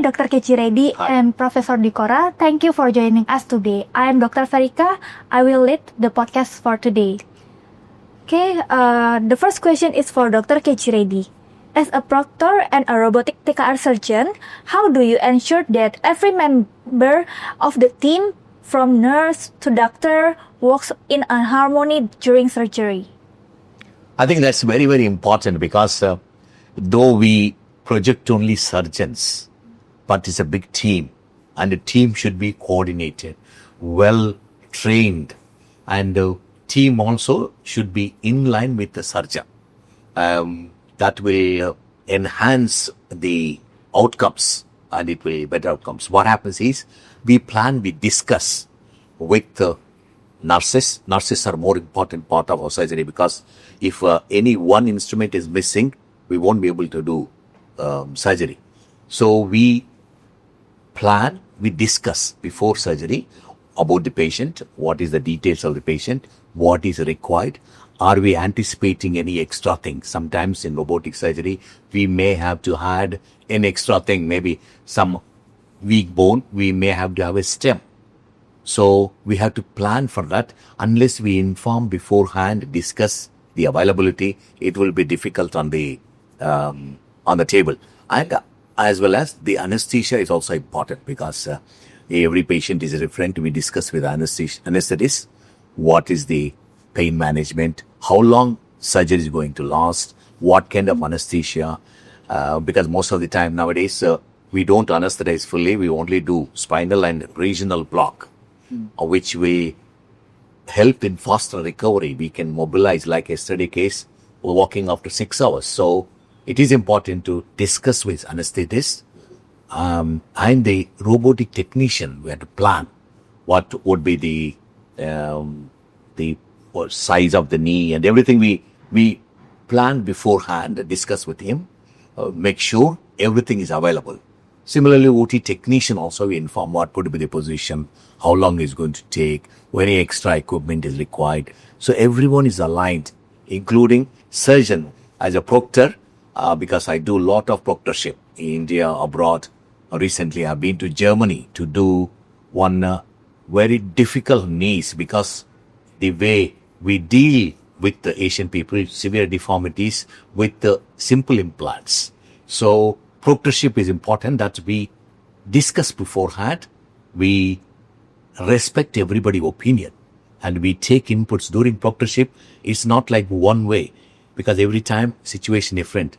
Dr. J Reddy and Professor Dwikora. Thank you for joining us today. I am Dr. Farika. I will lead the podcast for today. Okay, the first question is for Dr. J Reddy. As a proctor and a robotic TKR surgeon, how do you ensure that every member of the team, from nurse to doctor, works in a harmony during surgery? I think that's very, very important because though we project only surgeons, but it's a big team and the team should be coordinated, well trained, and the team also should be in line with the surgeon. That will enhance the outcomes and it will be better outcomes. What happens is we discuss with the nurses. Nurses are more important part of our surgery because if any one instrument is missing, we won't be able to do surgery. So we discuss before surgery about the patient, what is the details of the patient, what is required. Are we anticipating any extra things? Sometimes in robotic surgery, we may have to add an extra thing, maybe some weak bone, we may have to have a stem. So we have to plan for that. Unless we inform beforehand, discuss the availability, it will be difficult on the table. And as well as the anesthesia is also important because every patient is different. We discuss with anesthetist what is the pain management, how long surgery is going to last, what kind of anesthesia, because most of the time nowadays we don't anesthetize fully, we only do spinal and regional block, which we help in faster recovery. We can mobilize, like yesterday case, we're walking after 6 hours. So it is important to discuss with anesthetist and the robotic technician. We have to plan what would be the size of the knee and everything. We plan beforehand, discuss with him, make sure everything is available. Similarly, OT technician also we inform what would be the position, how long it's going to take, any extra equipment is required. So everyone is aligned, including surgeon as a proctor, because I do a lot of proctorship in India, abroad. Recently, I've been to Germany to do one very difficult knees because the way we deal with the Asian people, severe deformities with the simple implants. So proctorship is important that we discuss beforehand. We respect everybody's opinion and we take inputs during proctorship. It's not like one way because every time situation different.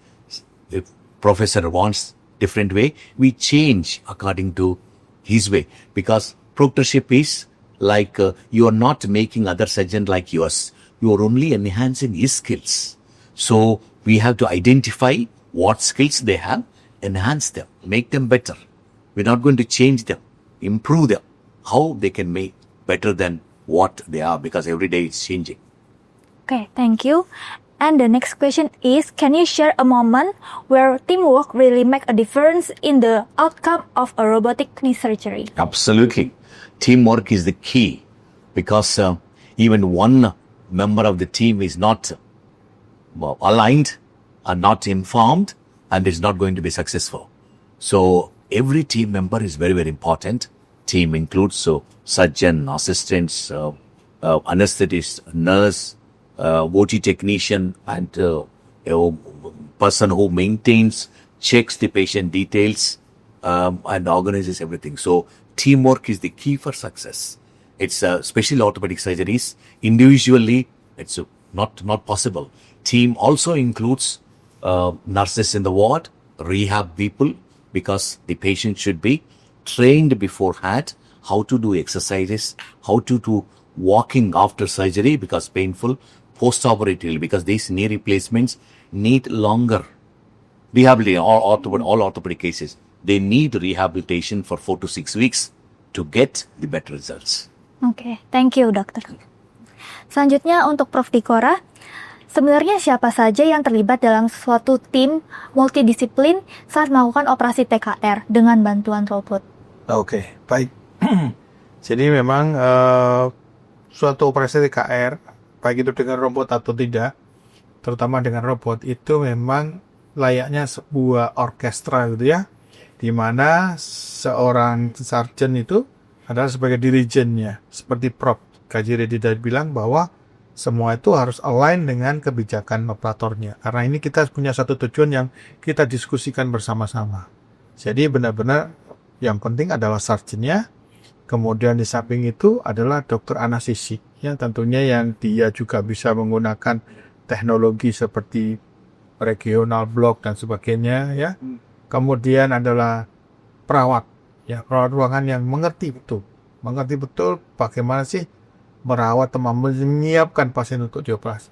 If professor wants different way, we change according to his way because proctorship is like you are not making other surgeon like yours. You are only enhancing his skills. So we have to identify what skills they have, enhance them, make them better. We're not going to change them, improve them. How they can make better than what they are because every day it's changing. Okay, thank you. And the next question is, can you share a moment where teamwork really make a difference in the outcome of a robotic knee surgery? Absolutely. Teamwork is the key because even one member of the team is not aligned and not informed and is not going to be successful. So every team member is very, very important. Team includes surgeon, assistants, anesthetist, nurse, OT technician, and person who maintains, checks the patient details, and organizes everything. So teamwork is the key for success. It's especially orthopedic surgeries. Individually, it's not possible. Team also includes nurses in the ward, rehab people, because the patient should be trained beforehand how to do exercises, how to do walking after surgery because painful, post-operatively because these knee replacements need longer rehabilitation. All orthopedic cases, they need rehabilitation for 4 to 6 weeks to get the better results. Okay, thank you dokter. Selanjutnya untuk Prof Dwikora, sebenarnya siapa saja yang terlibat dalam suatu tim multidisiplin saat melakukan operasi TKR dengan bantuan robot? Oke, baik. Jadi memang suatu operasi TKR, baik itu dengan robot atau tidak, terutama dengan robot, itu memang layaknya sebuah orkestra gitu ya, di mana seorang sarjan itu adalah sebagai dirijennya, seperti Prof. J Reddy tadi bilang bahwa semua itu harus align dengan kebijakan operatornya. Karena ini kita punya satu tujuan yang kita diskusikan bersama-sama. Jadi benar-benar yang penting adalah sarjannya, kemudian di samping itu adalah dokter anestesi, yang tentunya yang dia juga bisa menggunakan teknologi seperti regional block dan sebagainya, ya. Kemudian adalah perawat, ya, perawat ruangan yang mengerti betul bagaimana sih merawat teman, menyiapkan pasien untuk dioperasi.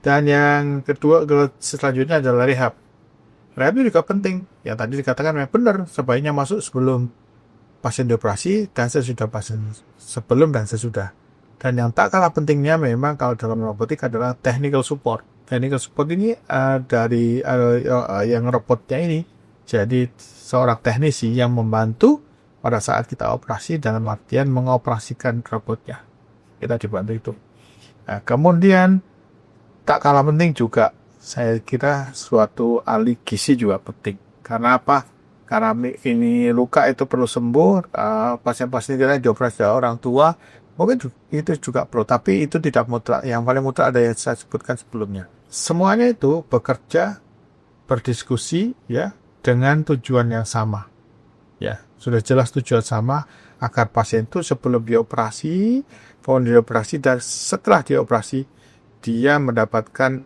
Dan yang kedua, selanjutnya adalah rehab. Rehab itu juga penting. Yang tadi dikatakan memang benar, sebaiknya masuk sebelum pasien dioperasi dan sesudah pasien, sebelum dan sesudah. Dan yang tak kalah pentingnya memang kalau dalam robotik adalah technical support. Technical support ini dari yang robotnya ini jadi seorang teknisi yang membantu pada saat kita operasi dalam artian mengoperasikan robotnya. Kita dibantu itu. Nah, kemudian tak kalah penting juga saya kira suatu ahli gizi juga penting. Karena apa? Karena ini luka itu perlu sembuh. Pasien-pasien kita dioperasi orang tua mungkin itu juga perlu, tapi itu tidak mutlak. Yang paling mutlak ada yang saya sebutkan sebelumnya. Semuanya itu bekerja, berdiskusi, ya, dengan tujuan yang sama. Ya, sudah jelas tujuan sama agar pasien itu sebelum dioperasi, dan setelah dioperasi dia mendapatkan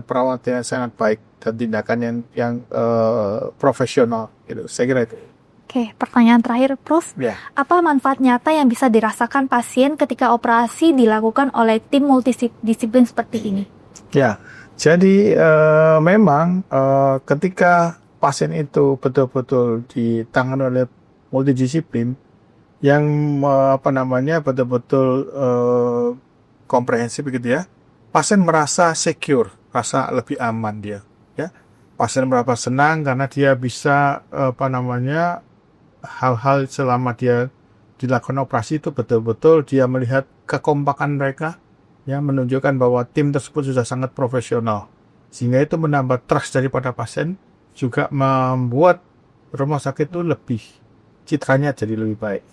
perawatan yang sangat baik dan tindakan yang profesional. Gitu. Saya kira itu. Oke, pertanyaan terakhir, Prof. Ya. Apa manfaat nyata yang bisa dirasakan pasien ketika operasi dilakukan oleh tim multidisiplin seperti ini? Ya, jadi memang ketika pasien itu betul-betul ditangani oleh multidisiplin yang betul-betul komprehensif gitu ya, pasien merasa secure, rasa lebih aman dia. Ya, pasien merasa senang karena dia bisa hal-hal selama dia dilakukan operasi itu betul-betul dia melihat kekompakan mereka, ya, menunjukkan bahwa tim tersebut sudah sangat profesional, sehingga itu menambah trust daripada pasien, juga membuat rumah sakit itu lebih citranya jadi lebih baik.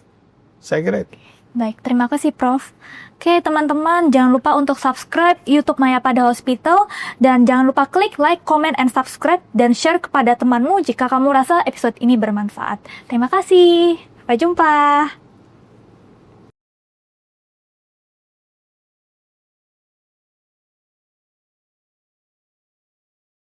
Saya kira itu. Baik, terima kasih Prof. Oke teman-teman, jangan lupa untuk subscribe YouTube Maya pada Hospital, dan jangan lupa klik like, comment, and subscribe, dan share kepada temanmu jika kamu rasa episode ini bermanfaat. Terima kasih, sampai jumpa.